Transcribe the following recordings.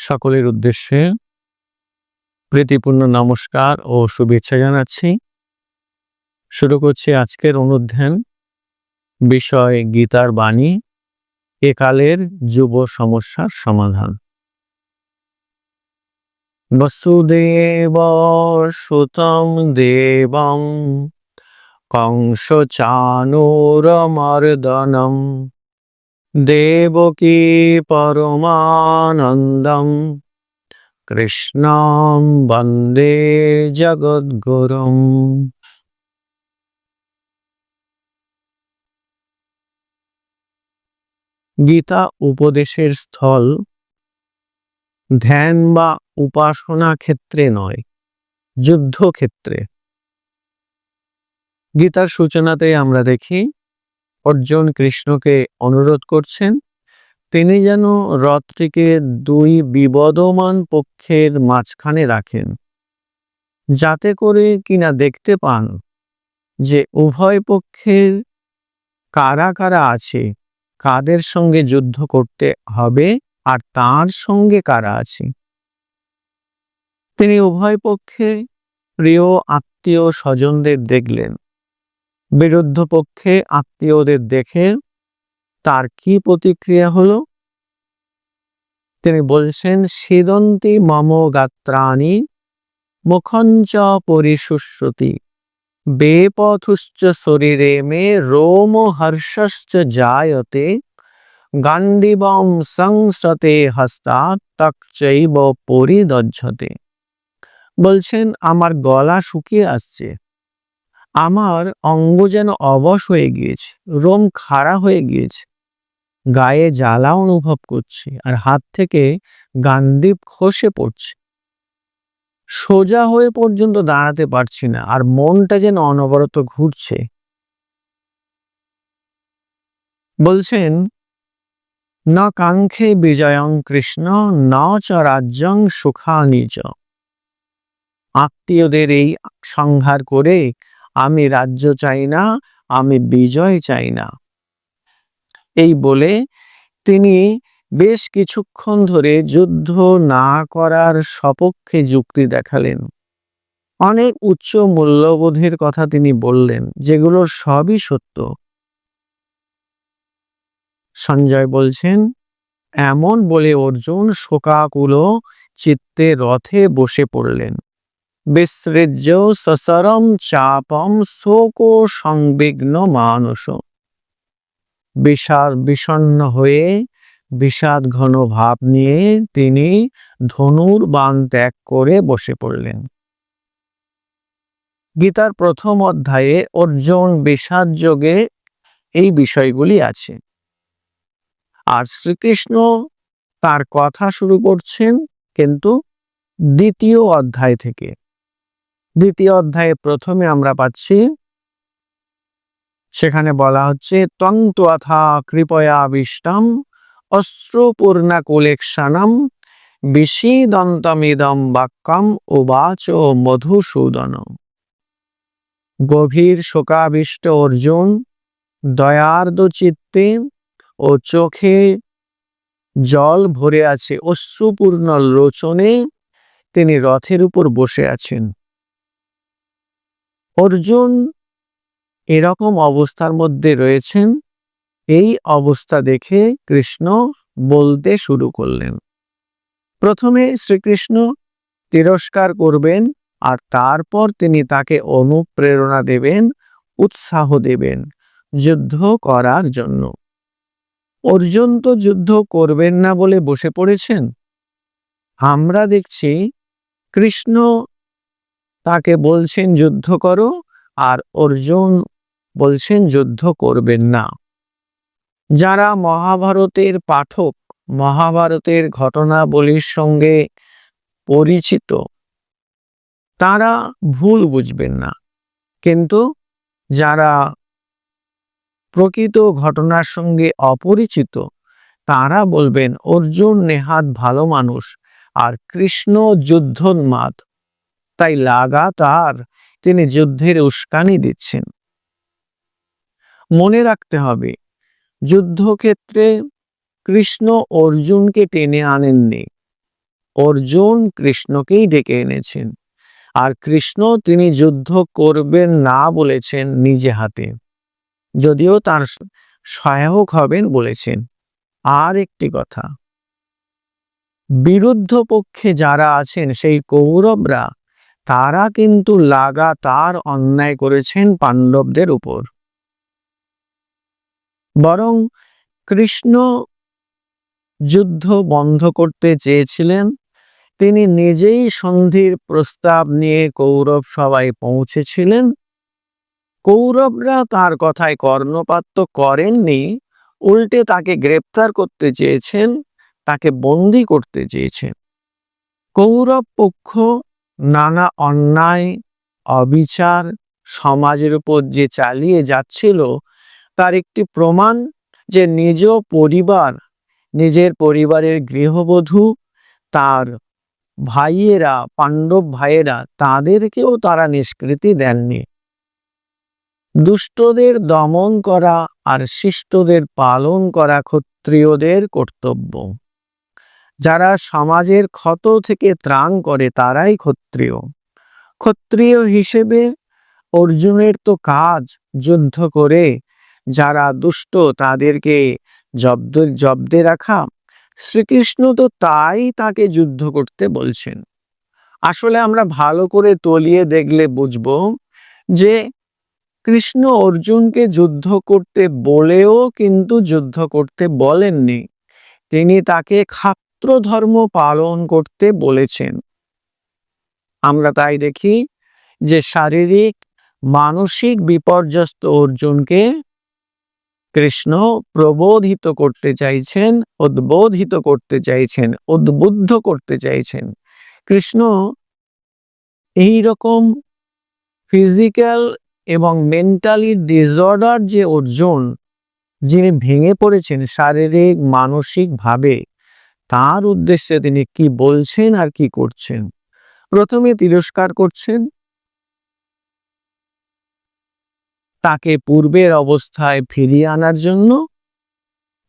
সকলের উদ্দেশ্যে প্রীতিপূর্ণ নমস্কার ও শুভেচ্ছা জানাচ্ছি। শুরু করছি আজকের অনুধ্যান। বিষয় গীতার বাণী, একালের যুব সমস্যার সমাধান। বসুদেব সুতং দেবং কংস চানুরমর্দনম দেবকী পরমানন্দম কৃষ্ণং বন্দে জগদ্গুরুম। গীতা উপদেশের স্থল ধ্যান বা উপাসনা ক্ষেত্রে নয়, যুদ্ধক্ষেত্রে। গীতার সূচনাতে আমরা দেখি অর্জুন কৃষ্ণকে অনুরোধ করছেন তিনি যেন রথটিকে দুই বিবদমান পক্ষের মাঝখানে রাখেন, যাতে করে কিনা দেখতে পান যে উভয় পক্ষের কারা কারা আছে, কাদের সঙ্গে যুদ্ধ করতে হবে আর তার সঙ্গে কারা আছে। তিনি উভয় পক্ষে প্রিয় আত্মীয় স্বজনদের দেখলেন। বিরুদ্ধ পক্ষে আত্মীয়দের দেখে তার কি প্রতিক্রিয়া হলো? তিনি বলছেন, সিদন্তি মম গাত্রাণি মুখঞ্চ পরিশুষ্যতি বেপথুশ্চ শরীরে মে রোম হর্ষশ্চ জায়তে গান্ডীবং সংসতে হস্তাৎ তক্চৈব পরিদজ্জতে। বলছেন, আমার গলা শুকিয়ে আসছে, আমার অঙ্গ যেন অবশ হয়ে গিয়েছে, রোম খাড়া হয়ে গিয়েছে, গায়ে জ্বালা অনুভব করছি, আর হাত থেকে গান্ডীব খসে পড়ছে, সোজা হয়ে পর্যন্ত দাঁড়াতে পারছি না, আর মনটা যেন অনবরত ঘুরছে। বলছেন, ন কাঙ্ক্ষে বিজয়ং কৃষ্ণ ন চ রাজ্যং সুখানি চ। আত্মীয়দের এই সংহার করে আমি রাজ্য চাই না, আমি বিজয় চাই না। এই বলে তিনি বেশ কিছুক্ষণ ধরে যুদ্ধ না করার সপক্ষে যুক্তি দেখালেন। অনেক উচ্চ মূল্যবোধের কথা তিনি বললেন, যেগুলো সবই সত্য। সঞ্জয় বলছেন, এমন বলে অর্জুন শোকাকুল চিত্তে রথে বসে পড়লেন। বিসৃজ্য সসরম চাপম শোকো সংবিঘ্ন মানস। বিষণ্ণ হয়ে বিষাদ ঘন ভাব নিয়ে তিনি ধনুর বাণ ত্যাগ করে বসে পড়লেন। গীতার প্রথম অধ্যায়ে অর্জুন বিষাদ যোগে এই বিষয়গুলি আছে, আর শ্রীকৃষ্ণ তার কথা শুরু করছেন কিন্তু দ্বিতীয় অধ্যায় থেকে। দ্বিতীয় অধ্যায়ে প্রথমে আমরা পাচ্ছি, সেখানে বলা হচ্ছে ত্বং ত্বথা কৃপয়াবিষ্টম অশ্রুপূর্ণা কুলেক্ষণম বিষীদন্তমিদম বাক্যম উবাচ মধুসূদন। গভীর শোকাবিষ্ট অর্জুন দয়ার্দ্র চিত্তে ও চোখে জল ভরে আছে, অশ্রুপূর্ণ লোচনে তিনি রথের উপর বসে আছেন। অর্জুন এরকম অবস্থার মধ্যে রয়েছেন। এই অবস্থা দেখে কৃষ্ণ বলতে শুরু করলেন। প্রথমে শ্রীকৃষ্ণ তিরস্কার করবেন, আর তারপর তিনি তাকে অনুপ্রেরণা দেবেন, উৎসাহ দেবেন যুদ্ধ করার জন্য। অর্জুন তো যুদ্ধ করবেন না বলে বসে পড়েছেন। আমরা দেখছি কৃষ্ণ তাকে বলছেন যুদ্ধ করো, আর অর্জুন বলছেন যুদ্ধ করবেন না। যারা মহাভারতের পাঠক, মহাভারতের ঘটনাবলীর সঙ্গে পরিচিত, তারা ভুল বুঝবেন না, কিন্তু যারা প্রকৃত ঘটনার সঙ্গে অপরিচিত তারা বলবেন অর্জুন নেহাত ভালো মানুষ, আর কৃষ্ণ যুদ্ধোন্মাদ, তাই লাগাতার তিনি যুদ্ধের উস্কানি দিচ্ছেন। মনে রাখতে হবে, যুদ্ধক্ষেত্রে কৃষ্ণ অর্জুনকে টেনে আনেননি, অর্জুন কৃষ্ণকেই ডেকে এনেছেন, আর কৃষ্ণ তিনি যুদ্ধ করবেন না বলেছেন নিজে হাতে, যদিও তার সহায়ক হবেন বলেছেন। আর একটি কথা, বিরুদ্ধ পক্ষে যারা আছেন সেই কৌরবরা, তারা কিন্তু লাগাতার অন্যায় করেছেন পাণ্ডবদের উপর। বরং কৃষ্ণ যুদ্ধ বন্ধ করতে চেয়েছিলেন, তিনি নিজেই সন্ধির প্রস্তাব নিয়ে কৌরব সভায় পৌঁছেছিলেন। কৌরবরা তার কথায় কর্ণপাত তো করেননি, উল্টে তাকে গ্রেপ্তার করতে চেয়েছেন, তাকে বন্দী করতে চেয়েছেন। কৌরব পক্ষ নানা অন্যায় অবিচার সমাজের উপর যে চালিয়ে যাচ্ছিল, তার একটি প্রমাণ যে নিজ পরিবার, নিজের পরিবারের গৃহবধূ, তার ভাইয়েরা, পাণ্ডব ভাইয়েরা, তাদেরকেও তারা নিষ্কৃতি দেননি। দুষ্টদের দমন করা আর শিষ্টদের পালন করা ক্ষত্রিয়দের কর্তব্য। যারা সমাজের ক্ষত থেকে ত্রাণ করে তারাই ক্ষত্রিয়। ক্ষত্রিয় হিসেবে অর্জুনের তো কাজ যুদ্ধ করে যারা দুষ্ট তাদেরকে জব্দে রাখা। শ্রীকৃষ্ণ তো তাই তাকে যুদ্ধ করতে বলছেন। আসলে আমরা ভালো করে তলিয়ে দেখলে বুঝব যে কৃষ্ণ অর্জুনকে যুদ্ধ করতে বলেও কিন্তু যুদ্ধ করতে বলেননি, তিনি তাকে ক্ষাত্র ধর্ম পালন করতে বলেছেন। আমরা তাই দেখি যে শারীরিক মানসিক বিপর্যস্ত অর্জুনকে কৃষ্ণ প্রবোধিত করতে চাইছেন, উদ্বোধিত করতে চাইছেন, উদ্বুদ্ধ করতে চাইছেন। কৃষ্ণ এই রকম ফিজিক্যাল এবং মেন্টালি ডিসঅর্ডার যে অর্জুন, যিনি ভেঙে পড়েছেন শারীরিক মানসিক ভাবে, তার উদ্দেশ্যে তিনি কি বলছেন আর কি করছেন। প্রথমে তিরস্কার করছেন, তাকে পূর্বের অবস্থায় ফিরিয়ে আনার জন্য।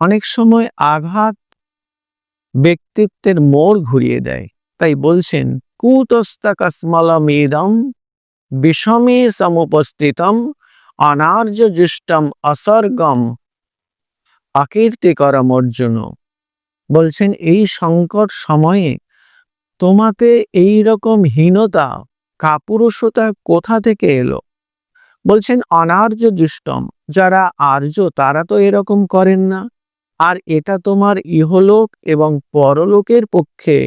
অনেক সময় আঘাত ব্যক্তিত্বের মোড় ঘুরিয়ে দেয়, তাই বলছেন কুতস্তকস্মলমিদম বিষমে সমুপস্থিতম অনার্য জুষ্টম অসর্গম অকীর্তিকরম অর্জুন। বলছেন এই সংকট সময়ে তোমাতে এই রকম হীনতা, কাপুরুষতা কোথা থেকে এলো? বলছেন অনার্য জুষ্টম, যারা আর্য তারা তো এরকম করেন না, আর এটা তোমার ইহলোক এবং পরলোকের পক্ষে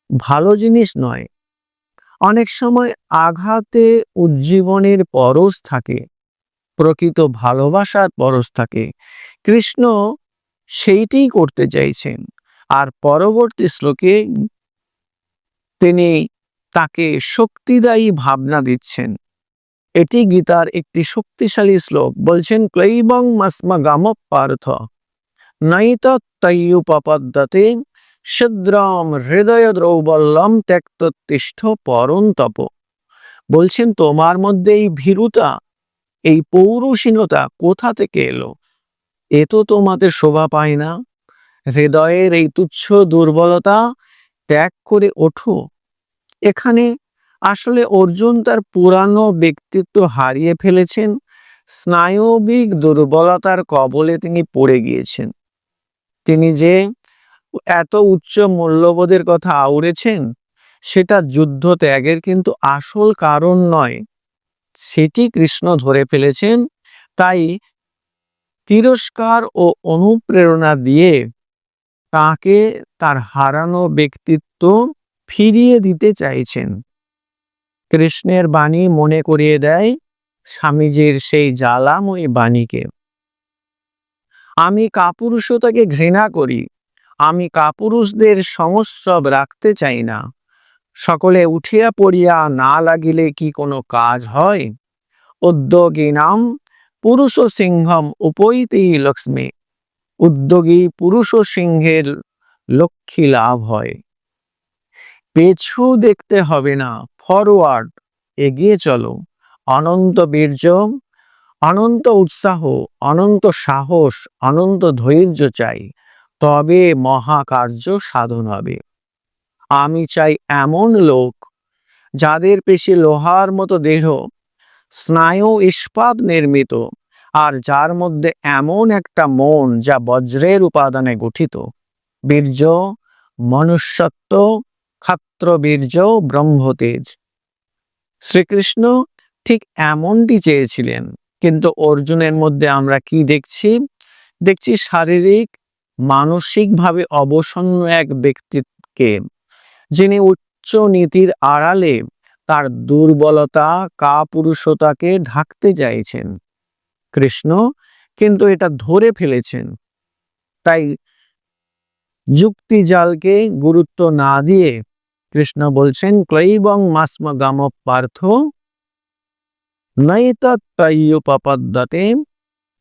ভালো জিনিস নয়। অনেক সময় আঘাতে উজ্জীবনের পরশ থাকে, প্রকৃত ভালোবাসার পরশ থাকে। কৃষ্ণ সেইটিই করতে চাইছেন। আর পরবর্তী শ্লোকে তিনি তাকে শক্তিদায়ী ভাবনা দিচ্ছেন। এটি গীতার একটি শক্তিশালী শ্লোক। বলছেন ক্লৈবং মস্মগম পার্থ নৈতত্তয়ুপপদ্যতে শূদ্রম হৃদয় দ্রৌবল্যম ত্যক্তোত্তিষ্ঠ পরন্তপ। বলছেন তোমার মধ্যে এই ভীরুতা, এই পৌরুষীনতা কোথা থেকে এলো? এ তো তোমাদের শোভা পায় না। হৃদয়ের এই তুচ্ছ দুর্বলতা ত্যাগ করে ওঠো। এখানে আসলে অর্জুন তার পুরানো ব্যক্তিত্ব হারিয়ে ফেলেছেন, স্নায়বিক দুর্বলতার কবলে তিনি পড়ে গিয়েছেন। তিনি যে এত উচ্চ মূল্যবোধের কথা আউড়েছেন, সেটা যুদ্ধ ত্যাগের কিন্তু আসল কারণ নয়, সেটি কৃষ্ণ ধরে ফেলেছেন। তাই তিরস্কার ও অনুপ্রেরণা দিয়ে তাকে তার হারানো ব্যক্তিত্ব ফিরিয়ে দিতে চাইছেন। কৃষ্ণের বাণী মনে করিয়ে দেয় স্বামীজির সেই জ্বালাময়ী বাণীকে। আমি কাপুরুষতাকে ঘৃণা করি, আমি কাপুরুষদের সংস্রব রাখতে চাই না। সকলে উঠিয়া পড়িয়া না লাগিলে কি কোনো কাজ হয়? উদ্যোগিনাম পুরুষ সিংহম উপৈতি লক্ষ্মী। উদ্যোগী পুরুষ সিংহের লক্ষ্মী লাভ হয়। পেছু দেখতে হবে না, ফরওয়ার্ড, এগিয়ে চলো। অনন্ত বীর্য, অনন্ত উৎসাহ, অনন্ত সাহস, অনন্ত ধৈর্য চাই, তবে মহাকার্য সাধন হবে। আমি চাই এমন লোক যাদের পেশি লোহার মতো দেহ, স্নায়ু ইস্পাত নির্মিত, আর যার মধ্যে এমন একটা মন যা বজ্রের উপাদানে গঠিত। বীর্য, মনুষ্যত্ব, ক্ষাত্রবীর্য, ব্রহ্মতেজ। শ্রীকৃষ্ণ ঠিক এমনটি চেয়েছিলেন, কিন্তু অর্জুনের মধ্যে আমরা কি দেখছি? দেখছি শারীরিক, মানসিকভাবে অবসন্ন এক ব্যক্তিকে, যিনি উচ্চ নীতির আড়ালে তার দুর্বলতা, কাপুরুষতাকে ঢাকতে চাইছেন। কৃষ্ণ কিন্তু এটা ধরে ফেলেছেন। তাই যুক্তিজালকে গুরুত্ব না দিয়ে কৃষ্ণ বলছেন, ক্লৈবং মাস্মগাম পার্থ নৈতত্তয়্যুপপদ্যতে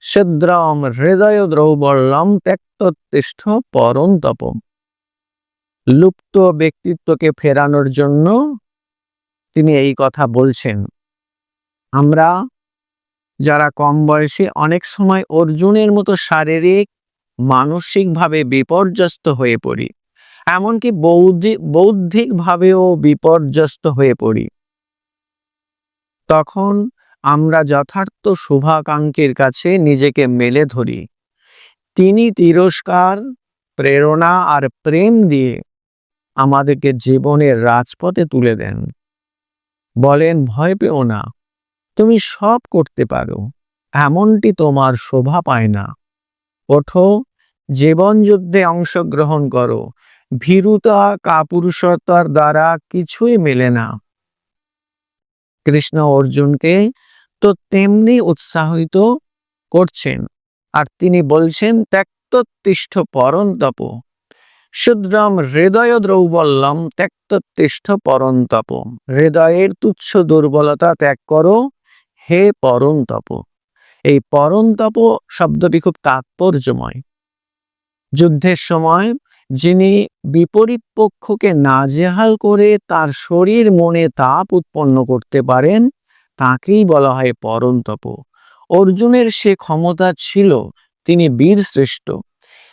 সিদ্রাম হৃদয় দ্রৌবল্যম ত্যক্তোত্তিষ্ঠ পরন্তপ। লুপ্ত ব্যক্তিত্বকে ফেরানোর জন্য তিনি এই কথা বলছেন। আমরা যারা কম বয়সী অনেক সময় অর্জুনের মতো শারীরিক, মানসিকভাবে বিপর্যস্ত হয়ে পড়ি, এমনকি বৌদ্ধিকভাবেও বিপর্যস্ত হয়ে পড়ি। তখন আমরা যথার্থ শুভাকাঙ্ক্ষীর কাছে নিজেকে মেলে ধরি। তিনি তিরস্কার, প্রেরণা আর প্রেম দিয়ে আমাদেরকে জীবনের রাজপথে তুলে দেন। বলেন, ভয় পেও না, তুমি সব করতে পারো, এমনটি তোমার শোভা পায় না। ওঠো, জীবন যুদ্ধে অংশগ্রহণ করো, ভীরুতা, কাপুরুষতার দ্বারা কিছুই মেলে না। কৃষ্ণ অর্জুনকে তো তেমনি উৎসাহিত করছেন, আর তিনি বলছেন, ত্যক্তোত্তিষ্ঠ পরন্তপ, শুদ্রম হৃদয় দ্রৌবল্যম ত্যক্তোত্তিষ্ঠ পরন্তপ। হৃদয়ের তুচ্ছ দুর্বলতা ত্যাগ করো, হে পরন্তপ। এই পরন্তপ শব্দটি খুব তাৎপর্যময়। যুদ্ধের সময় যিনি বিপরীত পক্ষকে নাজেহাল করে তার শরীর মনে তাপ উৎপন্ন করতে পারেন, তাকেই বলা হয় পরন্তপ। অর্জুনের সে ক্ষমতা ছিল, তিনি বীর শ্রেষ্ঠ,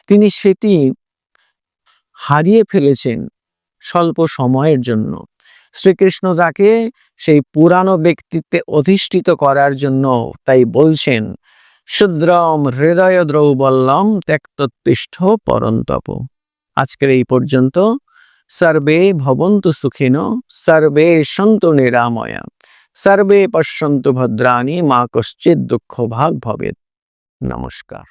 তিনি সেটি হারিয়ে ফেলেছেন স্বল্প সময়ের জন্য। শ্রীকৃষ্ণ তাকে সেই পুরানো ব্যক্তিত্বে অধিষ্ঠিত করার জন্য তাই বলছেন, শুদ্রম হৃদয় দ্রৌবল্যম ত্যক্তোত্তিষ্ঠ পরন্তপ। আজকের এই পর্যন্ত। সর্বে ভবন্তু সুখিনো, সর্বে সন্তু নিরাময়া, সর্বে পশ্যন্তু ভদ্রাণি, মা কশ্চিৎ দুঃখ ভাগ ভবেৎ। নমস্কার।